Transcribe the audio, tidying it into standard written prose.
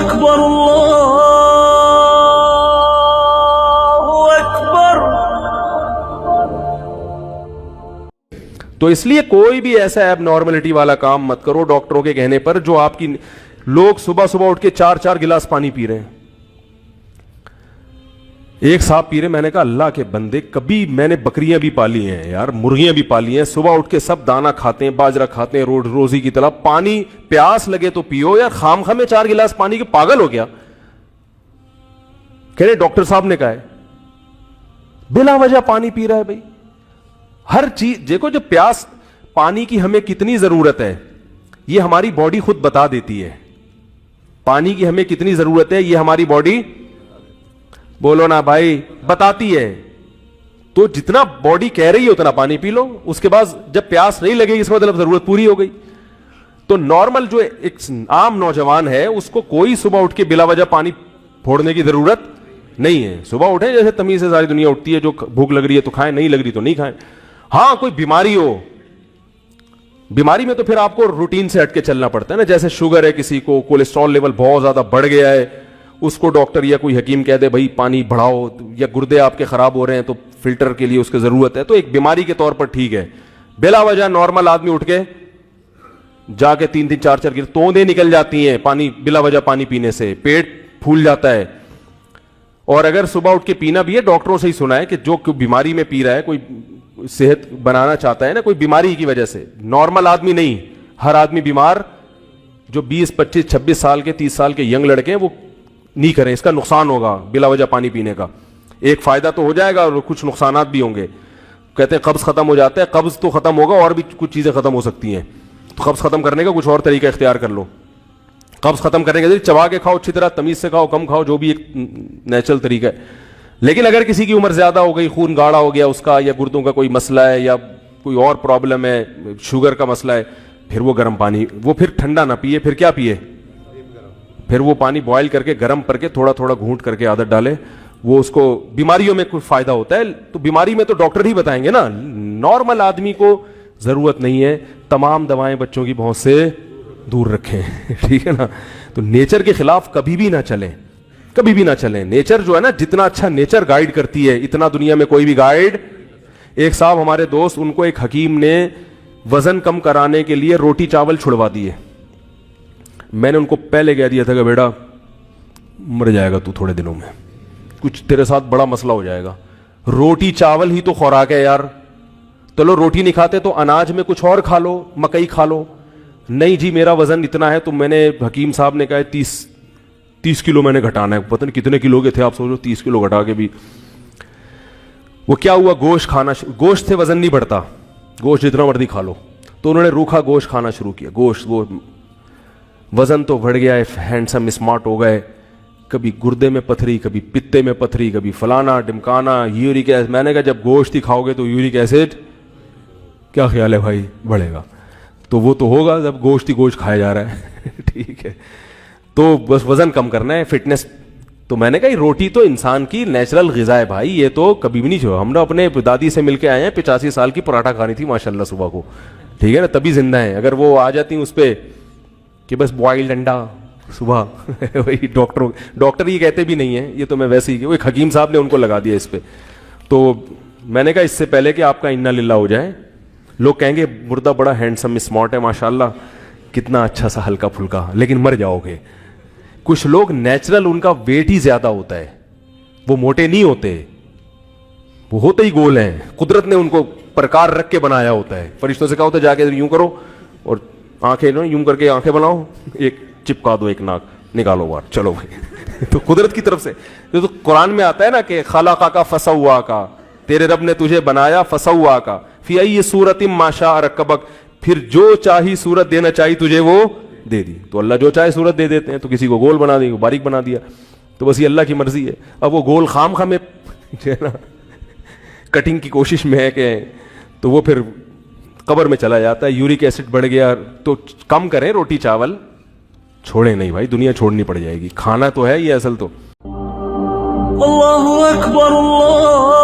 اکبر اللہ اکبر۔ تو اس لیے کوئی بھی ایسا ایب نارملٹی والا کام مت کرو ڈاکٹروں کے کہنے پر، جو آپ کی لوگ صبح صبح اٹھ کے 4 گلاس پانی پی رہے ہیں۔ ایک صاحب پی رہے، میں نے کہا اللہ کے بندے، کبھی میں نے بکریاں بھی پالی ہیں یار، مرغیاں بھی پالی ہیں، صبح اٹھ کے سب دانا کھاتے ہیں، باجرہ کھاتے ہیں روزی کی طرح، پانی پیاس لگے تو پیو یار، خام خامے 4 گلاس پانی کے پاگل ہو گیا؟ کہہ رہے ڈاکٹر صاحب نے کہا ہے بلا وجہ پانی پی رہا ہے۔ بھائی ہر چیز دیکھو، جو پیاس پانی کی ہمیں کتنی ضرورت ہے یہ ہماری باڈی خود بتا دیتی ہے۔ پانی کی ہمیں کتنی ضرورت ہے یہ ہماری باڈی، بولو نا بھائی، بتاتی ہے۔ تو جتنا باڈی کہہ رہی ہے اتنا پانی پی لو، اس کے بعد جب پیاس نہیں لگے گی اس کا مطلب ضرورت پوری ہو گئی۔ تو نارمل جو ایک عام نوجوان ہے اس کو کوئی صبح اٹھ کے بلا وجہ پانی پھوڑنے کی ضرورت نہیں ہے۔ صبح اٹھیں جیسے تمیز سے ساری دنیا اٹھتی ہے، جو بھوک لگ رہی ہے تو کھائیں، نہیں لگ رہی تو نہیں کھائیں۔ ہاں کوئی بیماری ہو، بیماری میں تو پھر آپ کو روٹین سے ہٹ کے چلنا پڑتا ہے نا، جیسے شوگر ہے کسی کو، کولیسٹرول لیول بہت زیادہ بڑھ گیا ہے، اس کو ڈاکٹر یا کوئی حکیم کہہ دے بھائی پانی بڑھاؤ، یا گردے آپ کے خراب ہو رہے ہیں تو فلٹر کے لیے اس کی ضرورت ہے، تو ایک بیماری کے طور پر ٹھیک ہے۔ بلا وجہ نارمل آدمی اٹھ کے جا کے 3 4 گلاس، توندیں نکل جاتی ہیں پانی بلا وجہ پانی پینے سے، پیٹ پھول جاتا ہے۔ اور اگر صبح اٹھ کے پینا بھی ہے، ڈاکٹروں سے ہی سنا ہے کہ جو بیماری میں پی رہا ہے، کوئی صحت بنانا چاہتا ہے نا کوئی بیماری کی وجہ سے، نارمل آدمی نہیں، ہر آدمی بیمار، جو 20 25 26 سال کے 30 سال کے ینگ لڑکے ہیں وہ نہیں کریں، اس کا نقصان ہوگا بلا وجہ پانی پینے کا۔ ایک فائدہ تو ہو جائے گا اور کچھ نقصانات بھی ہوں گے۔ کہتے ہیں قبض ختم ہو جاتا ہے، قبض تو ختم ہوگا اور بھی کچھ چیزیں ختم ہو سکتی ہیں، تو قبض ختم کرنے کا کچھ اور طریقہ اختیار کر لو۔ قبض ختم کرنے کے لیے چبا کے کھاؤ، اچھی طرح تمیز سے کھاؤ، کم کھاؤ، جو بھی ایک نیچرل طریقہ ہے۔ لیکن اگر کسی کی عمر زیادہ ہو گئی، خون گاڑھا ہو گیا اس کا، یا گردوں کا کوئی مسئلہ ہے، یا کوئی اور پرابلم ہے، شوگر کا مسئلہ ہے، پھر وہ گرم پانی، وہ پھر ٹھنڈا نہ پیے، پھر کیا پیے؟ پھر وہ پانی بوائل کر کے گرم کر کے تھوڑا تھوڑا گھونٹ کر کے عادت ڈالے، وہ اس کو بیماریوں میں کوئی فائدہ ہوتا ہے۔ تو بیماری میں تو ڈاکٹر ہی بتائیں گے نا، نارمل آدمی کو ضرورت نہیں ہے۔ تمام دوائیں بچوں کی پہنچ سے دور رکھیں، ٹھیک ہے نا۔ تو نیچر کے خلاف کبھی بھی نہ چلیں، کبھی بھی نہ چلیں۔ نیچر جو ہے نا، جتنا اچھا نیچر گائیڈ کرتی ہے اتنا دنیا میں کوئی بھی گائیڈ۔ ایک صاحب ہمارے دوست، ان کو ایک حکیم نے وزن کم کرانے کے لیے روٹی چاول چھڑوا دیے۔ میں نے ان کو پہلے کہہ دیا تھا کہ بیٹا مر جائے گا تو تھوڑے دنوں میں، کچھ تیرے ساتھ بڑا مسئلہ ہو جائے گا۔ روٹی چاول ہی تو خوراک ہے یار، چلو روٹی نہیں کھاتے تو اناج میں کچھ اور کھا لو، مکئی کھا لو۔ نہیں جی میرا وزن اتنا ہے، تو میں نے حکیم صاحب نے کہا 30 کلو میں نے گھٹانا ہے۔ پتہ نہیں کتنے کلو کے تھے آپ سوچو، 30 کلو گھٹا کے بھی۔ وہ کیا ہوا، گوشت کھانا، گوشت سے وزن نہیں بڑھتا، گوشت جتنا مرضی کھا لو۔ تو انہوں نے روکھا گوشت کھانا شروع کیا، گوشت، وزن تو بڑھ گیا ہے، ہینڈسم اسمارٹ ہو گئے، کبھی گردے میں پتھری، کبھی پتے میں پتھری، کبھی فلانا ڈمکانا، یورک ایسڈ۔ میں نے کہا جب گوشت ہی کھاؤ گے تو یورک ایسڈ کیا خیال ہے بھائی بڑھے گا؟ تو وہ تو ہوگا جب گوشت ہی گوشت کھایا جا رہا ہے، ٹھیک ہے۔ تو بس وزن کم کرنا ہے، فٹنس۔ تو میں نے کہا روٹی تو انسان کی نیچرل غذا ہے بھائی، یہ تو کبھی بھی نہیں چھوڑا۔ ہم نے اپنے دادی سے مل کے آئے ہیں، 85 سال کی پراٹھا کھانی تھی ماشاءاللہ صبح کو، ٹھیک ہے نا، تبھی زندہ ہیں۔ اگر وہ آ جاتی اس پہ کہ بس بوائلڈ انڈا صبح، وہی ڈاکٹر یہ کہتے بھی نہیں ہیں، یہ تو میں ویسے ہی، وہ ایک حکیم صاحب نے ان کو لگا دیا اس پہ۔ تو میں نے کہا اس سے پہلے کہ آپ کا انا للہ ہو جائے، لوگ کہیں گے مردہ بڑا ہینڈسم اسمارٹ ہے ماشاءاللہ، کتنا اچھا سا ہلکا پھلکا، لیکن مر جاؤ گے۔ کچھ لوگ نیچرل ان کا ویٹ ہی زیادہ ہوتا ہے، وہ موٹے نہیں ہوتے، وہ ہوتے ہی گول ہیں، قدرت نے ان کو پرکار رکھ کے بنایا ہوتا ہے۔ فرشتوں سے کہا ہوتا ہے جا کے یوں کرو اور آنکھیں یوں کر کے آنکھیں بناؤ، ایک چپکا دو ایک ناک، نکالو باہر، چلو بھائی۔ تو قدرت کی طرف سے تو قرآن میں آتا ہے نا کہ خلقک فسواک، تیرے رب نے تجھے بنایا، فسواک فی ای صورت ما شاء رکبک، پھر جو چاہی صورت دینا چاہی تجھے وہ دے دی۔ تو اللہ جو چاہے صورت دے دیتے ہیں، تو کسی کو گول بنا دیں، باریک بنا دیا، تو بس یہ اللہ کی مرضی ہے۔ اب وہ گول خام میں جو ہے نا کٹنگ کی کوشش میں ہے کہ تو وہ پھر قبر میں چلا جاتا ہے۔ یورک ایسڈ بڑھ گیا، تو کم کریں روٹی چاول، چھوڑیں نہیں بھائی، دنیا چھوڑنی پڑ جائے گی، کھانا تو ہے یہ اصل تو۔ اللہ اکبر اللہ